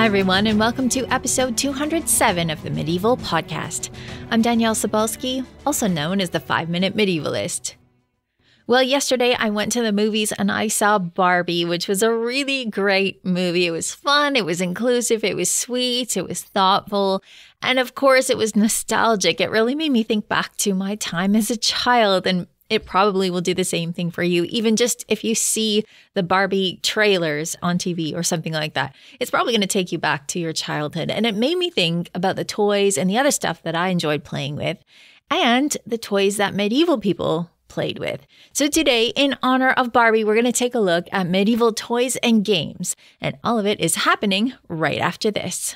Hi, everyone, and welcome to episode 207 of the Medieval Podcast. I'm Danièle Sobalski, also known as the 5-Minute Medievalist. Well, yesterday I went to the movies and I saw Barbie, which was a really great movie. It was fun, it was inclusive, it was sweet, it was thoughtful, and of course it was nostalgic. It really made me think back to my time as a child, and it probably will do the same thing for you, even just if you see the Barbie trailers on TV or something like that. It's probably going to take you back to your childhood. And it made me think about the toys and the other stuff that I enjoyed playing with and the toys that medieval people played with. So today, in honor of Barbie, we're going to take a look at medieval toys and games. And all of it is happening right after this.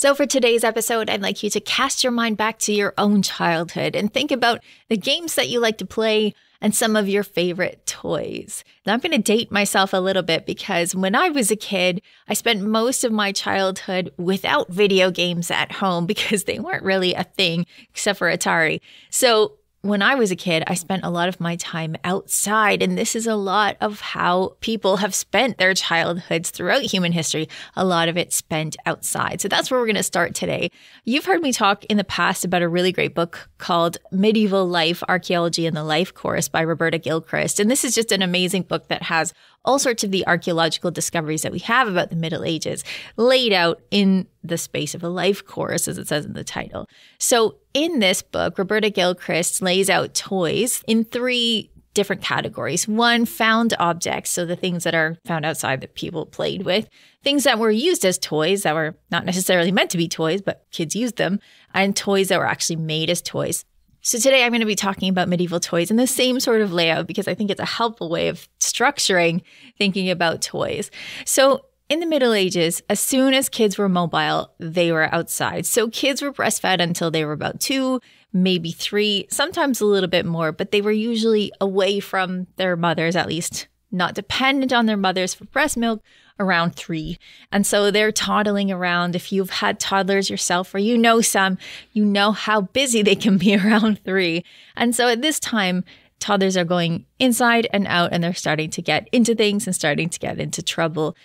So for today's episode, I'd like you to cast your mind back to your own childhood and think about the games that you like to play and some of your favorite toys. Now, I'm going to date myself a little bit because when I was a kid, I spent most of my childhood without video games at home because they weren't really a thing except for Atari. So when I was a kid, I spent a lot of my time outside, and this is a lot of how people have spent their childhoods throughout human history. A lot of it spent outside. So that's where we're going to start today. You've heard me talk in the past about a really great book called Medieval Life, Archaeology and the Life Course by Roberta Gilchrist. And this is just an amazing book that has all sorts of the archaeological discoveries that we have about the Middle Ages laid out in the space of a life course, as it says in the title. So in this book, Roberta Gilchrist lays out toys in 3 different categories. 1, found objects, so the things that are found outside that people played with, things that were used as toys that were not necessarily meant to be toys, but kids used them, and toys that were actually made as toys. So today I'm going to be talking about medieval toys in the same sort of layout because I think it's a helpful way of structuring thinking about toys. So in the Middle Ages, as soon as kids were mobile, they were outside. So kids were breastfed until they were about 2, maybe 3, sometimes a little bit more, but they were usually away from their mothers, at least not dependent on their mothers for breast milk, around 3. And so they're toddling around. If you've had toddlers yourself or you know some, you know how busy they can be around 3. And so at this time, toddlers are going inside and out, and they're starting to get into things and starting to get into trouble.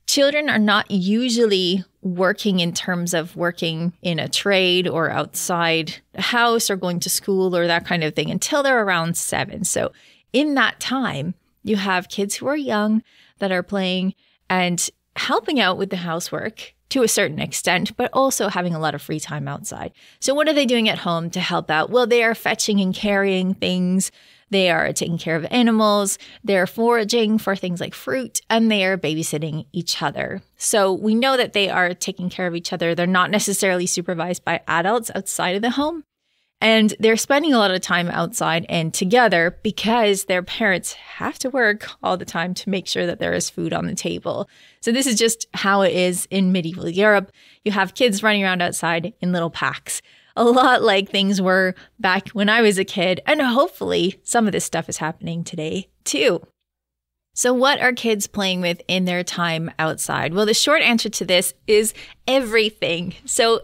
Children are not usually working in terms of working in a trade or outside the house or going to school or that kind of thing until they're around 7. So in that time, you have kids who are young that are playing and helping out with the housework to a certain extent, but also having a lot of free time outside. So what are they doing at home to help out? Well, they are fetching and carrying things. They are taking care of animals. They're foraging for things like fruit, and they are babysitting each other. So we know that they are taking care of each other. They're not necessarily supervised by adults outside of the home. And they're spending a lot of time outside and together because their parents have to work all the time to make sure that there is food on the table. So this is just how it is in medieval Europe. You have kids running around outside in little packs, a lot like things were back when I was a kid. And hopefully some of this stuff is happening today too. So what are kids playing with in their time outside? Well, the short answer to this is everything. So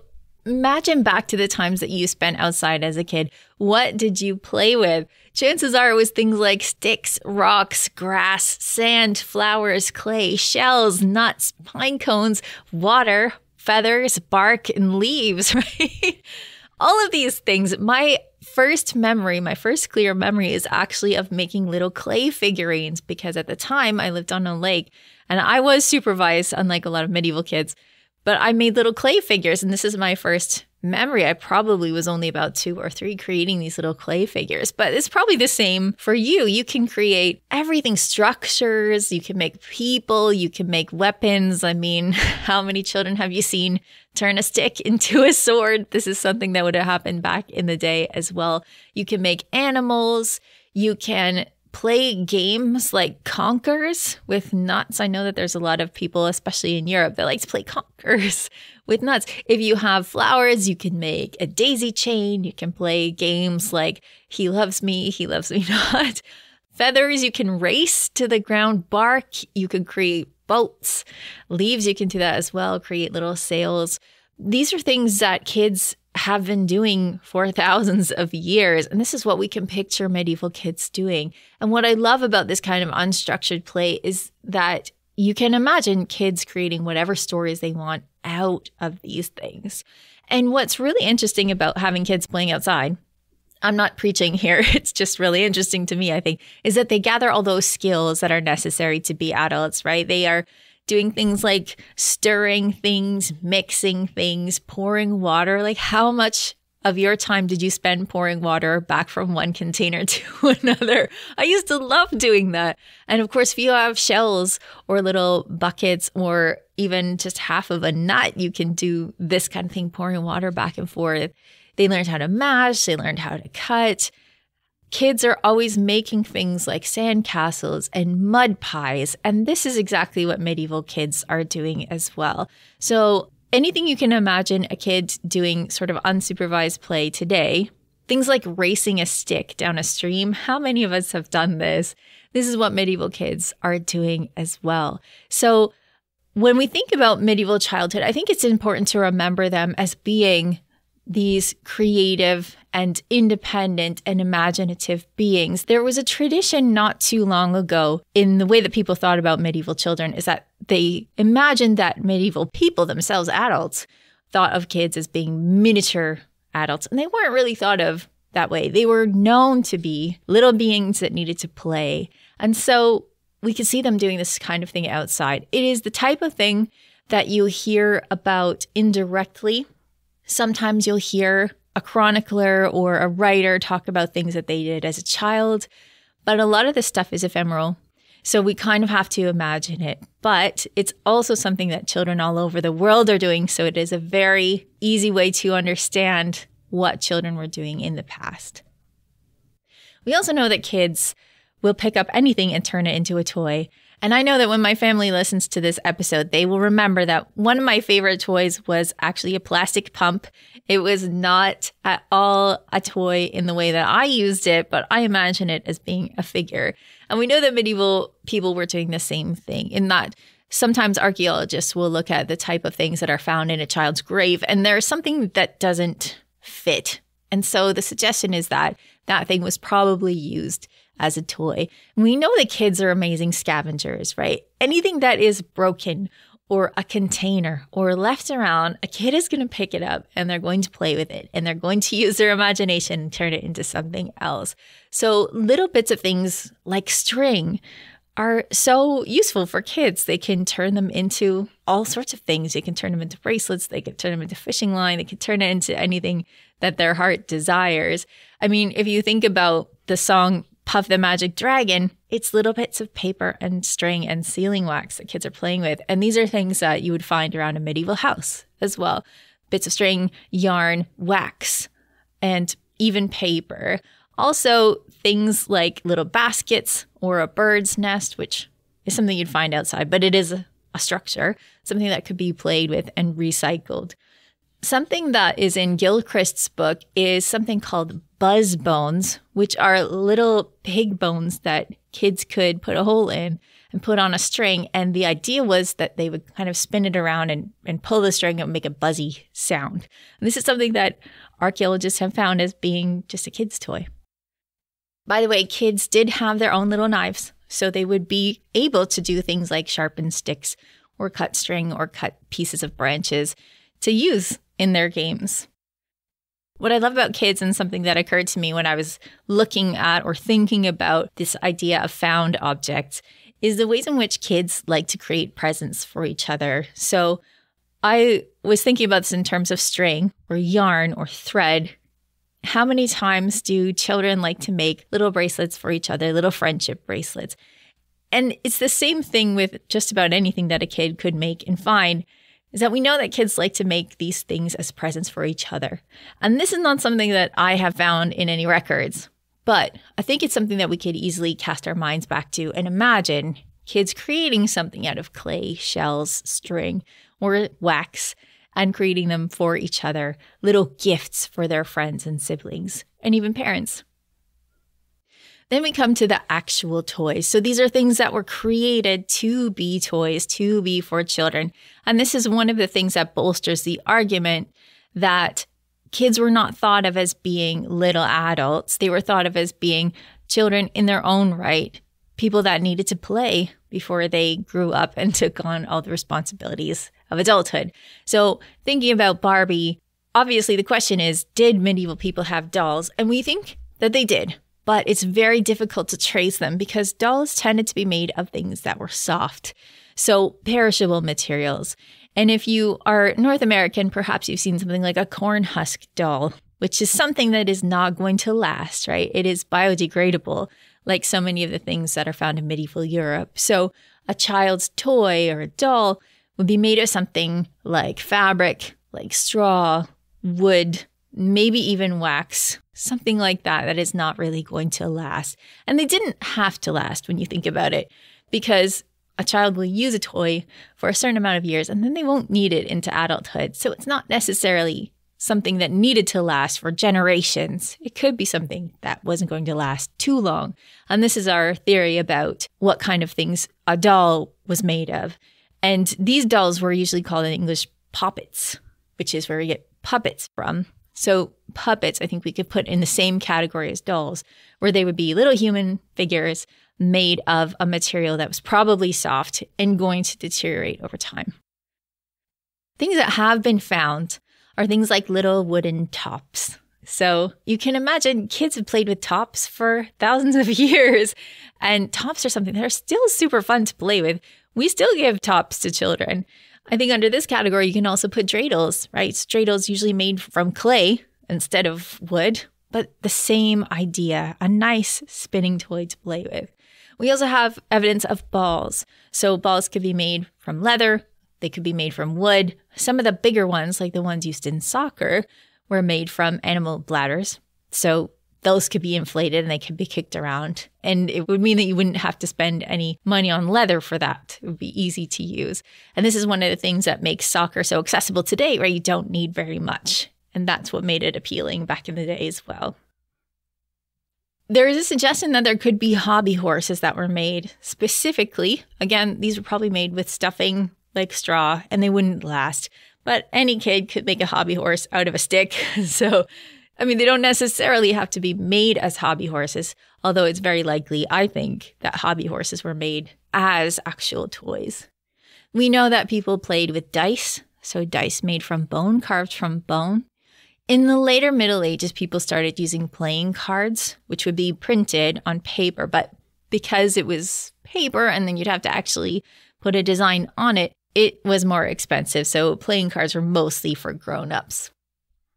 imagine back to the times that you spent outside as a kid. What did you play with? Chances are it was things like sticks, rocks, grass, sand, flowers, clay, shells, nuts, pine cones, water, feathers, bark, and leaves, right? All of these things. My first clear memory is actually of making little clay figurines because at the time I lived on a lake and I was supervised, unlike a lot of medieval kids. But I made little clay figures, and this is my first memory. I probably was only about 2 or 3 creating these little clay figures, but it's probably the same for you. You can create everything, structures, you can make people, you can make weapons. I mean, how many children have you seen turn a stick into a sword? This is something that would have happened back in the day as well. You can make animals. You can play games like Conkers with nuts. I know that there's a lot of people, especially in Europe, that like to play Conkers with nuts. If you have flowers, you can make a daisy chain. You can play games like He Loves Me Not. Feathers, you can race to the ground. Bark, you can create boats. Leaves, you can do that as well, create little sails. These are things that kids have been doing for thousands of years. And this is what we can picture medieval kids doing. And what I love about this kind of unstructured play is that you can imagine kids creating whatever stories they want out of these things. And what's really interesting about having kids playing outside, I'm not preaching here, it's just really interesting to me, I think, is that they gather all those skills that are necessary to be adults, right? They are doing things like stirring things, mixing things, pouring water. Like, how much of your time did you spend pouring water back from one container to another? I used to love doing that. And of course, if you have shells or little buckets or even just half of a nut, you can do this kind of thing, pouring water back and forth. They learned how to mash, they learned how to cut. Kids are always making things like sandcastles and mud pies. And this is exactly what medieval kids are doing as well. So anything you can imagine a kid doing sort of unsupervised play today, things like racing a stick down a stream. How many of us have done this? This is what medieval kids are doing as well. So when we think about medieval childhood, I think it's important to remember them as being these creative and independent and imaginative beings. There was a tradition not too long ago in the way that people thought about medieval children is that they imagined that medieval people themselves, adults, thought of kids as being miniature adults. And they weren't really thought of that way. They were known to be little beings that needed to play. And so we could see them doing this kind of thing outside. It is the type of thing that you hear about indirectly. Sometimes you'll hear a chronicler or a writer talk about things that they did as a child, but a lot of this stuff is ephemeral. So we kind of have to imagine it, but it's also something that children all over the world are doing. So it is a very easy way to understand what children were doing in the past. We also know that kids will pick up anything and turn it into a toy. And I know that when my family listens to this episode, they will remember that one of my favorite toys was actually a plastic pump. It was not at all a toy in the way that I used it, but I imagine it as being a figure. And we know that medieval people were doing the same thing in that sometimes archaeologists will look at the type of things that are found in a child's grave, and there's something that doesn't fit. And so the suggestion is that that thing was probably used as a toy. We know that kids are amazing scavengers, right? Anything that is broken or a container or left around, a kid is going to pick it up and they're going to play with it and they're going to use their imagination and turn it into something else. So little bits of things like string are so useful for kids. They can turn them into all sorts of things. They can turn them into bracelets. They can turn them into fishing line. They can turn it into anything that their heart desires. I mean, if you think about the song Puff the Magic Dragon, it's little bits of paper and string and sealing wax that kids are playing with. And these are things that you would find around a medieval house as well. Bits of string, yarn, wax, and even paper. Also, things like little baskets or a bird's nest, which is something you'd find outside, but it is a structure, something that could be played with and recycled. Something that is in Gilchrist's book is something called buzz bones, which are little pig bones that kids could put a hole in and put on a string. And the idea was that they would kind of spin it around and pull the string and make a buzzy sound. And this is something that archaeologists have found as being just a kid's toy. By the way, kids did have their own little knives, so they would be able to do things like sharpen sticks or cut string or cut pieces of branches to use in their games. What I love about kids, and something that occurred to me when I was looking at or thinking about this idea of found objects, is the ways in which kids like to create presents for each other. So I was thinking about this in terms of string or yarn or thread. How many times do children like to make little bracelets for each other, little friendship bracelets? And it's the same thing with just about anything that a kid could make and find, is that we know that kids like to make these things as presents for each other. And this is not something that I have found in any records, but I think it's something that we could easily cast our minds back to and imagine kids creating something out of clay, shells, string, or wax, and creating them for each other, little gifts for their friends and siblings, and even parents. Then we come to the actual toys. So these are things that were created to be toys, to be for children. And this is one of the things that bolsters the argument that kids were not thought of as being little adults. They were thought of as being children in their own right, people that needed to play before they grew up and took on all the responsibilities of adulthood. So thinking about Barbie, obviously the question is, did medieval people have dolls? And we think that they did, but it's very difficult to trace them because dolls tended to be made of things that were soft, so perishable materials. And if you are North American, perhaps you've seen something like a corn husk doll, which is something that is not going to last, right? It is biodegradable, like so many of the things that are found in medieval Europe. So a child's toy or a doll would be made of something like fabric, like straw, wood, maybe even wax, something like that, that is not really going to last. And they didn't have to last when you think about it, because a child will use a toy for a certain amount of years and then they won't need it into adulthood. So it's not necessarily something that needed to last for generations. It could be something that wasn't going to last too long. And this is our theory about what kind of things a doll was made of. And these dolls were usually called in English poppets, which is where we get puppets from. So puppets, I think we could put in the same category as dolls, where they would be little human figures made of a material that was probably soft and going to deteriorate over time. Things that have been found are things like little wooden tops. So you can imagine kids have played with tops for thousands of years, and tops are something that are still super fun to play with. We still give tops to children. I think under this category, you can also put dreidels, right? Dreidels usually made from clay instead of wood, but the same idea, a nice spinning toy to play with. We also have evidence of balls. So balls could be made from leather. They could be made from wood. Some of the bigger ones, like the ones used in soccer, were made from animal bladders. So those could be inflated and they could be kicked around. And it would mean that you wouldn't have to spend any money on leather for that. It would be easy to use. And this is one of the things that makes soccer so accessible today, where you don't need very much. And that's what made it appealing back in the day as well. There is a suggestion that there could be hobby horses that were made specifically. Again, these were probably made with stuffing like straw and they wouldn't last. But any kid could make a hobby horse out of a stick. So, I mean, they don't necessarily have to be made as hobby horses, although it's very likely, I think, that hobby horses were made as actual toys. We know that people played with dice, so dice made from bone, carved from bone. In the later Middle Ages, people started using playing cards, which would be printed on paper, but because it was paper and then you'd have to actually put a design on it, it was more expensive. So playing cards were mostly for grown-ups.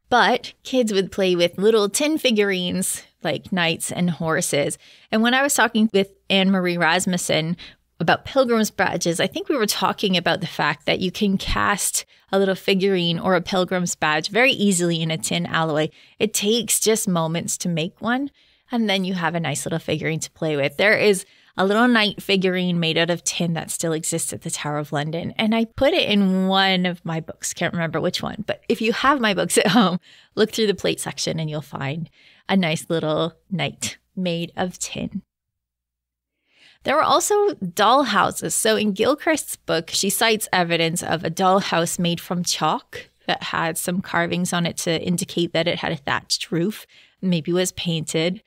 But kids would play with little tin figurines like knights and horses. And when I was talking with Anne-Marie Rasmussen about pilgrim's badges, I think we were talking about the fact that you can cast a little figurine or a pilgrim's badge very easily in a tin alloy. It takes just moments to make one, and then you have a nice little figurine to play with. There is a little knight figurine made out of tin that still exists at the Tower of London, and I put it in one of my books. Can't remember which one, but if you have my books at home, look through the plate section and you'll find a nice little knight made of tin. There were also doll houses. So in Gilchrist's book, she cites evidence of a doll house made from chalk that had some carvings on it to indicate that it had a thatched roof, maybe was painted.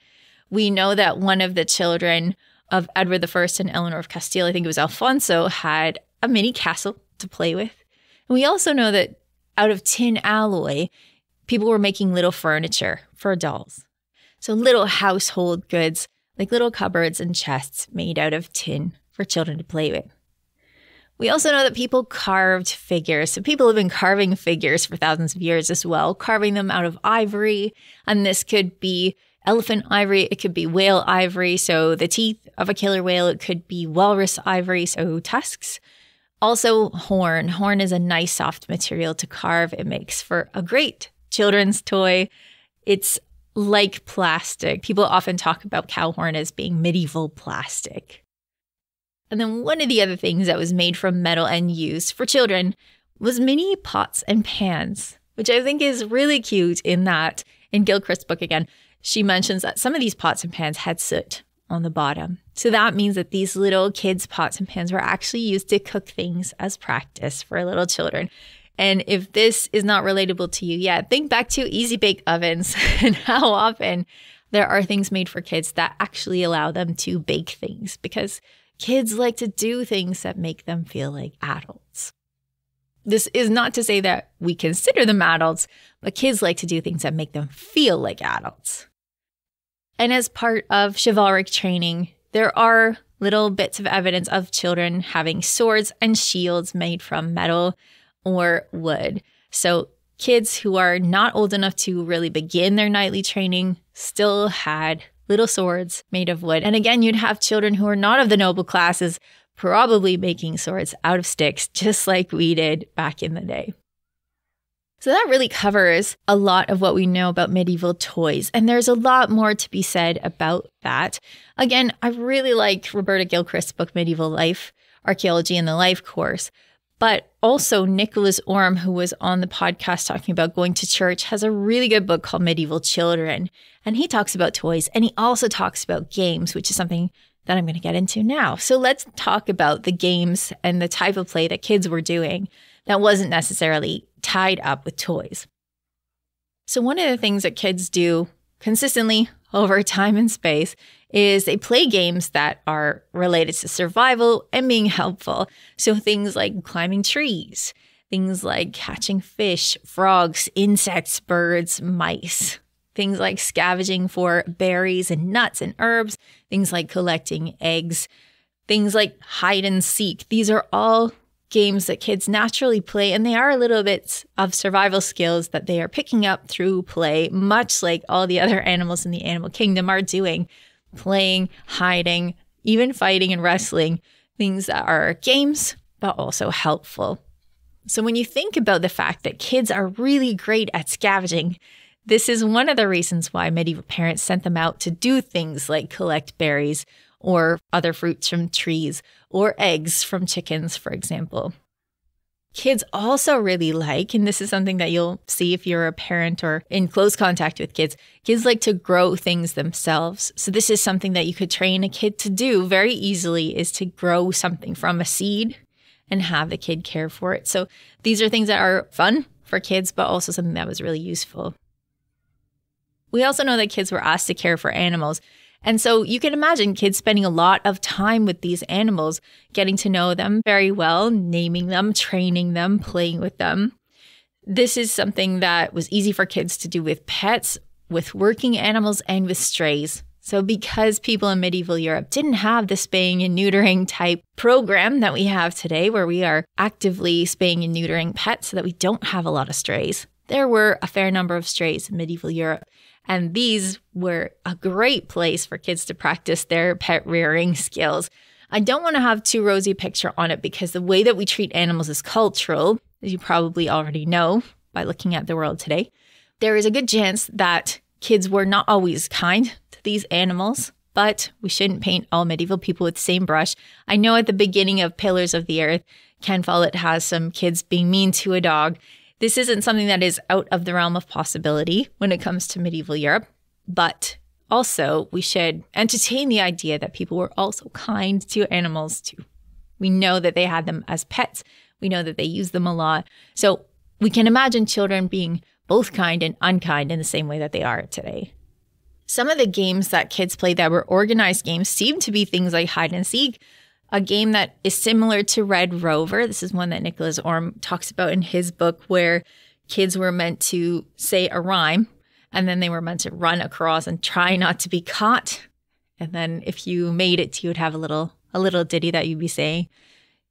We know that one of the children of Edward I and Eleanor of Castile, I think it was Alfonso, had a mini castle to play with. And we also know that out of tin alloy, people were making little furniture for dolls. So little household goods, like little cupboards and chests made out of tin for children to play with. We also know that people carved figures. So people have been carving figures for thousands of years as well, carving them out of ivory. And this could be elephant ivory. It could be whale ivory, so the teeth of a killer whale. It could be walrus ivory, so tusks. Also horn. Horn is a nice soft material to carve. It makes for a great children's toy. It's like plastic. People often talk about cow horn as being medieval plastic. And then one of the other things that was made from metal and used for children was mini pots and pans, which I think is really cute in that, in Gilchrist's book again, she mentions that some of these pots and pans had soot on the bottom. So that means that these little kids' pots and pans were actually used to cook things as practice for little children. And if this is not relatable to you yet, think back to easy bake ovens and how often there are things made for kids that actually allow them to bake things because kids like to do things that make them feel like adults. This is not to say that we consider them adults, but kids like to do things that make them feel like adults. And as part of chivalric training, there are little bits of evidence of children having swords and shields made from metal or wood. So kids who are not old enough to really begin their knightly training still had little swords made of wood. And again, you'd have children who are not of the noble classes probably making swords out of sticks, just like we did back in the day. So that really covers a lot of what we know about medieval toys. And there's a lot more to be said about that. Again, I really like Roberta Gilchrist's book, Medieval Life, Archaeology in the Life course. But also Nicholas Orme, who was on the podcast talking about going to church, has a really good book called Medieval Children. And he talks about toys, and he also talks about games, which is something that I'm going to get into now. So let's talk about the games and the type of play that kids were doing that wasn't necessarily tied up with toys. So one of the things that kids do consistently over time and space is they play games that are related to survival and being helpful. So things like climbing trees, things like catching fish, frogs, insects, birds, mice, things like scavenging for berries and nuts and herbs, things like collecting eggs, things like hide and seek. These are all games that kids naturally play, and they are a little bit of survival skills that they are picking up through play, much like all the other animals in the animal kingdom are doing, playing, hiding, even fighting and wrestling, things that are games, but also helpful. So when you think about the fact that kids are really great at scavenging, this is one of the reasons why medieval parents sent them out to do things like collect berries or other fruits from trees or eggs from chickens, for example. Kids also really like, and this is something that you'll see if you're a parent or in close contact with kids, kids like to grow things themselves. So this is something that you could train a kid to do very easily, is to grow something from a seed and have the kid care for it. So these are things that are fun for kids, but also something that was really useful. We also know that kids were asked to care for animals. And so you can imagine kids spending a lot of time with these animals, getting to know them very well, naming them, training them, playing with them. This is something that was easy for kids to do with pets, with working animals, and with strays. So because people in medieval Europe didn't have the spaying and neutering type program that we have today, where we are actively spaying and neutering pets so that we don't have a lot of strays, there were a fair number of strays in medieval Europe. And these were a great place for kids to practice their pet rearing skills. I don't want to have too rosy a picture on it because the way that we treat animals is cultural, as you probably already know by looking at the world today. There is a good chance that kids were not always kind to these animals, but we shouldn't paint all medieval people with the same brush. I know at the beginning of Pillars of the Earth, Ken Follett has some kids being mean to a dog. This isn't something that is out of the realm of possibility when it comes to medieval Europe, but also we should entertain the idea that people were also kind to animals too. We know that they had them as pets. We know that they used them a lot. So we can imagine children being both kind and unkind in the same way that they are today. Some of the games that kids played that were organized games seem to be things like hide and seek, a game that is similar to Red Rover. This is one that Nicholas Orme talks about in his book, where kids were meant to say a rhyme and then they were meant to run across and try not to be caught. And then if you made it, you would have a little ditty that you'd be saying.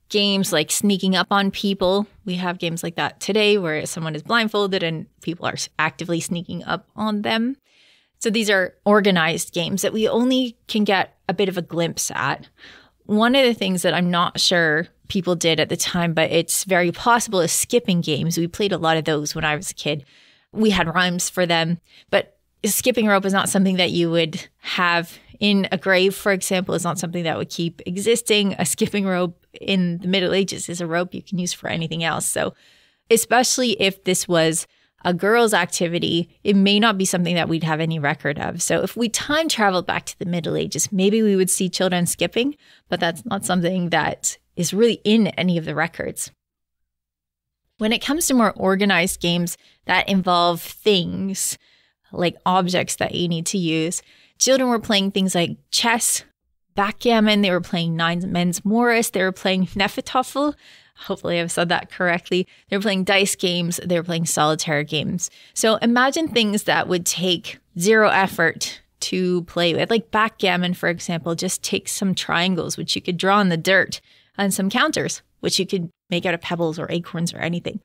Games like sneaking up on people. We have games like that today where someone is blindfolded and people are actively sneaking up on them. So these are organized games that we only can get a bit of a glimpse at. One of the things that I'm not sure people did at the time, but it's very possible, is skipping games. We played a lot of those when I was a kid. We had rhymes for them, but skipping rope is not something that you would have in a grave, for example. It's not something that would keep existing. A skipping rope in the Middle Ages is a rope you can use for anything else. So especially if this was a girl's activity, it may not be something that we'd have any record of. So if we time traveled back to the Middle Ages, maybe we would see children skipping, but that's not something that is really in any of the records. When it comes to more organized games that involve things like objects that you need to use, Children were playing things like chess, backgammon, they were playing Nine Men's Morris, they were playing Nefertoffel. Hopefully I've said that correctly. They were playing dice games, they were playing solitaire games. So imagine things that would take zero effort to play with. Like backgammon, for example, just takes some triangles, which you could draw in the dirt, and some counters, which you could make out of pebbles or acorns or anything.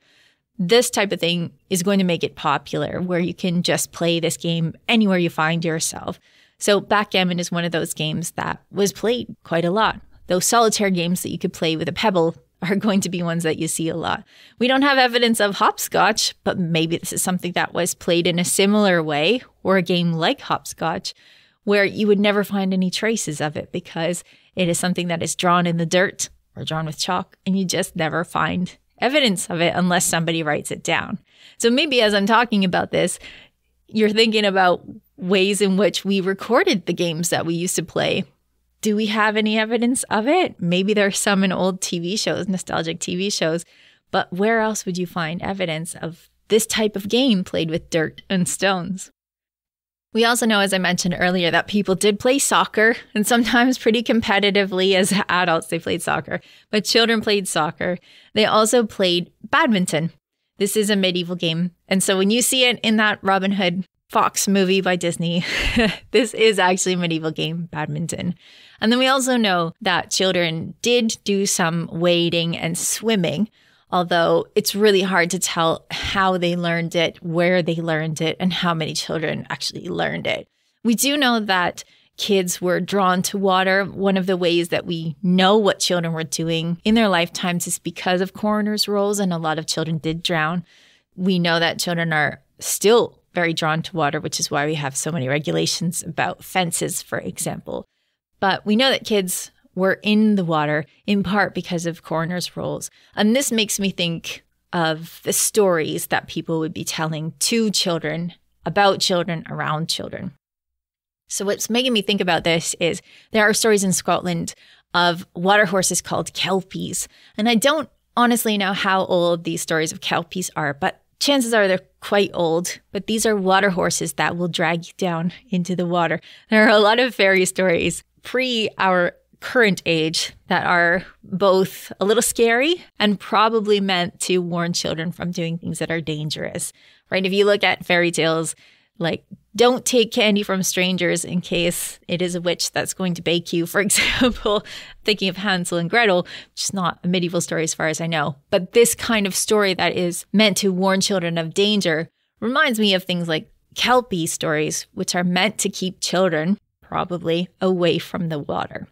This type of thing is going to make it popular, where you can just play this game anywhere you find yourself. So backgammon is one of those games that was played quite a lot. Those solitaire games that you could play with a pebble are going to be ones that you see a lot. We don't have evidence of hopscotch, but maybe this is something that was played in a similar way, or a game like hopscotch, where you would never find any traces of it because it is something that is drawn in the dirt or drawn with chalk, and you just never find evidence of it unless somebody writes it down. So maybe as I'm talking about this, you're thinking about ways in which we recorded the games that we used to play. Do we have any evidence of it? Maybe there's some in old TV shows, nostalgic TV shows, but where else would you find evidence of this type of game played with dirt and stones? We also know, as I mentioned earlier, that people did play soccer, and sometimes pretty competitively. As adults, they played soccer, but children played soccer. They also played badminton. This is a medieval game. And so when you see it in that Robin Hood Fox movie by Disney, this is actually a medieval game, badminton. And then we also know that children did do some wading and swimming, although it's really hard to tell how they learned it, where they learned it, and how many children actually learned it. We do know that kids were drawn to water. One of the ways that we know what children were doing in their lifetimes is because of coroners' rolls, and a lot of children did drown. We know that children are still very drawn to water, which is why we have so many regulations about fences, for example. But we know that kids were in the water in part because of coroners' rolls. And this makes me think of the stories that people would be telling to children, about children, around children. So what's making me think about this is there are stories in Scotland of water horses called kelpies. And I don't honestly know how old these stories of kelpies are, but chances are they're quite old. But these are water horses that will drag you down into the water. There are a lot of fairy stories pre our current age that are both a little scary and probably meant to warn children from doing things that are dangerous, right? If you look at fairy tales, like don't take candy from strangers in case it is a witch that's going to bake you, for example, thinking of Hansel and Gretel, which is not a medieval story as far as I know. But this kind of story that is meant to warn children of danger reminds me of things like Kelpie stories, which are meant to keep children probably away from the water.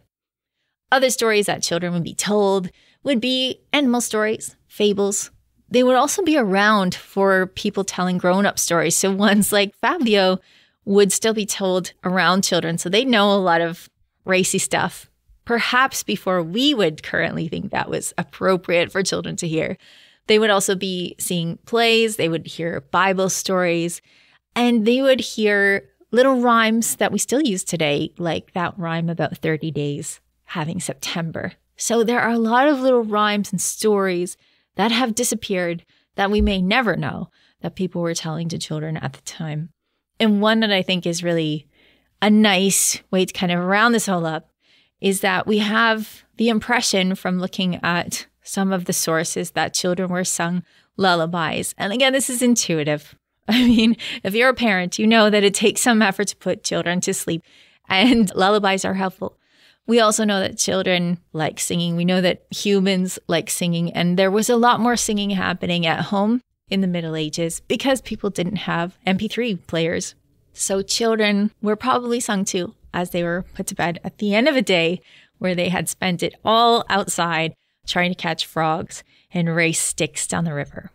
Other stories that children would be told would be animal stories, fables. They would also be around for people telling grown-up stories. So ones like Fabio would still be told around children. So they know a lot of racy stuff, perhaps before we would currently think that was appropriate for children to hear. They would also be seeing plays. They would hear Bible stories. And they would hear little rhymes that we still use today, like that rhyme about 30 days having September. So there are a lot of little rhymes and stories that have disappeared that we may never know that people were telling to children at the time. And one that I think is really a nice way to kind of round this all up is that we have the impression from looking at some of the sources that children were sung lullabies. And again, this is intuitive. I mean, if you're a parent, you know that it takes some effort to put children to sleep, and lullabies are helpful. We also know that children like singing. We know that humans like singing. And there was a lot more singing happening at home in the Middle Ages because people didn't have MP3 players. So children were probably sung to as they were put to bed at the end of a day where they had spent it all outside trying to catch frogs and race sticks down the river.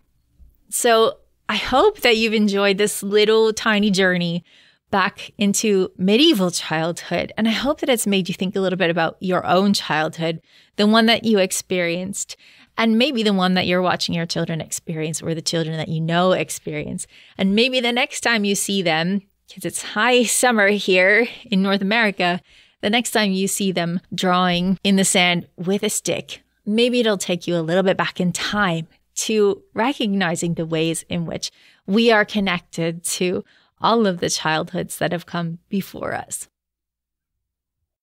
So I hope that you've enjoyed this little tiny journey back into medieval childhood. And I hope that it's made you think a little bit about your own childhood, the one that you experienced, and maybe the one that you're watching your children experience or the children that you know experience. And maybe the next time you see them, because it's high summer here in North America, the next time you see them drawing in the sand with a stick, maybe it'll take you a little bit back in time to recognizing the ways in which we are connected to all of the childhoods that have come before us.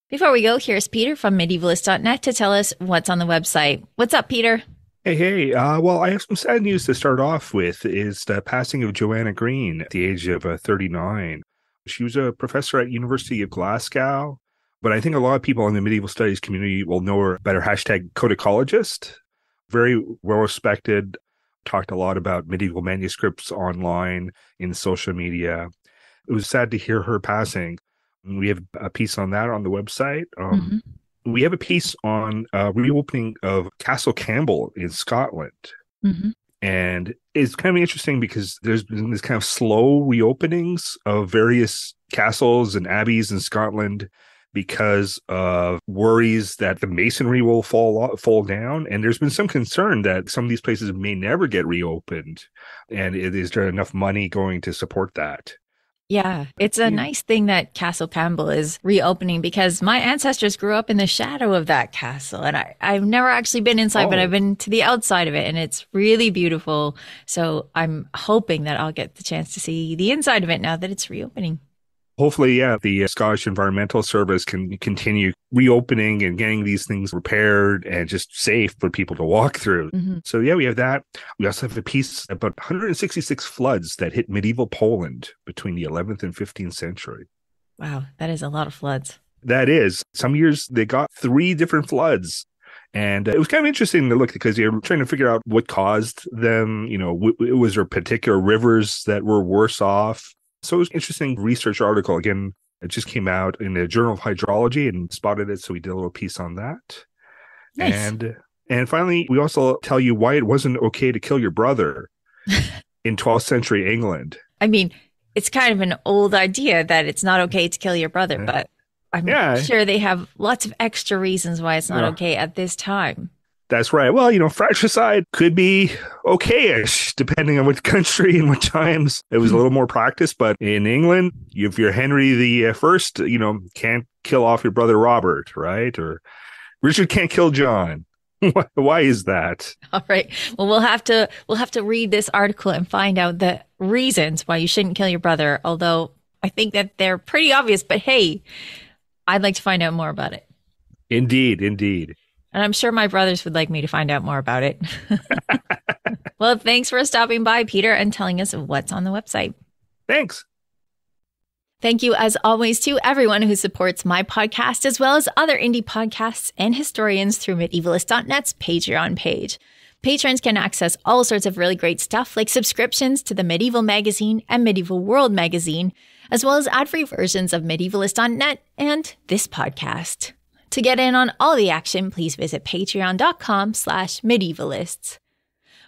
Before we go, here's Peter from medievalist.net to tell us what's on the website. What's up, Peter? Hey. Well, I have some sad news to start off with is the passing of Joanna Green at the age of 39. She was a professor at University of Glasgow, but I think a lot of people in the medieval studies community will know her better hashtag codecologist. Very well respected, talked a lot about medieval manuscripts online in social media. It was sad to hear her passing. We have a piece on that on the website. We have a piece on reopening of Castle Campbell in Scotland. Mm-hmm. And it's kind of interesting because there's been this kind of slow reopenings of various castles and abbeys in Scotland because of worries that the masonry will fall down. And there's been some concern that some of these places may never get reopened. And is there enough money going to support that? Yeah, it's a nice thing that Castle Campbell is reopening because my ancestors grew up in the shadow of that castle. And I've never actually been inside, but I've been to the outside of it and it's really beautiful. So I'm hoping that I'll get the chance to see the inside of it now that it's reopening. Hopefully, yeah, the Scottish Environmental Service can continue reopening and getting these things repaired and just safe for people to walk through. Mm-hmm. So, yeah, we have that. We also have a piece about 166 floods that hit medieval Poland between the 11th and 15th century. Wow, that is a lot of floods. That is. Some years they got 3 different floods. And it was kind of interesting to look because you're trying to figure out what caused them. You know, was there particular rivers that were worse off? So it was an interesting research article. Again, it just came out in the Journal of Hydrology and spotted it. So we did a little piece on that. Nice. And finally, we also tell you why it wasn't okay to kill your brother in 12th century England. I mean, it's kind of an old idea that it's not okay to kill your brother, but I'm sure they have lots of extra reasons why it's not okay at this time. That's right. Well, you know, fratricide could be okay-ish, depending on which country and what times. It was a little more practiced, but in England, if you're Henry the First, you know, can't kill off your brother Robert, right? Or Richard can't kill John. Why is that? All right. Well, we'll have to read this article and find out the reasons why you shouldn't kill your brother. Although I think that they're pretty obvious, but hey, I'd like to find out more about it. Indeed. And I'm sure my brothers would like me to find out more about it. Well, thanks for stopping by, Peter, and telling us what's on the website. Thanks. Thank you, as always, to everyone who supports my podcast, as well as other indie podcasts and historians through medievalist.net's Patreon page. Patrons can access all sorts of really great stuff, like subscriptions to the Medieval Magazine and Medieval World Magazine, as well as ad-free versions of medievalist.net and this podcast. To get in on all the action, please visit patreon.com/medievalists.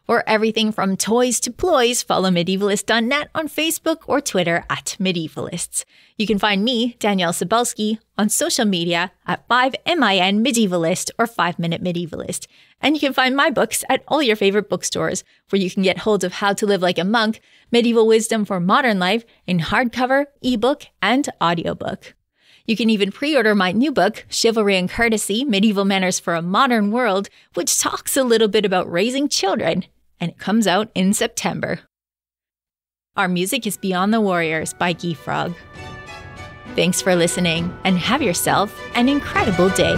For everything from toys to ploys, follow medievalist.net on Facebook or Twitter @medievalists. You can find me, Danièle Cybulski, on social media at 5MIN-medievalist or 5-Minute Medievalist. And you can find my books at all your favorite bookstores, where you can get hold of How to Live Like a Monk, Medieval Wisdom for Modern Life in hardcover, ebook, and audiobook. You can even pre-order my new book, Chivalry and Courtesy, Medieval Manners for a Modern World, which talks a little bit about raising children, and it comes out in September. Our music is Beyond the Warriors by Guy Frog. Thanks for listening, and have yourself an incredible day.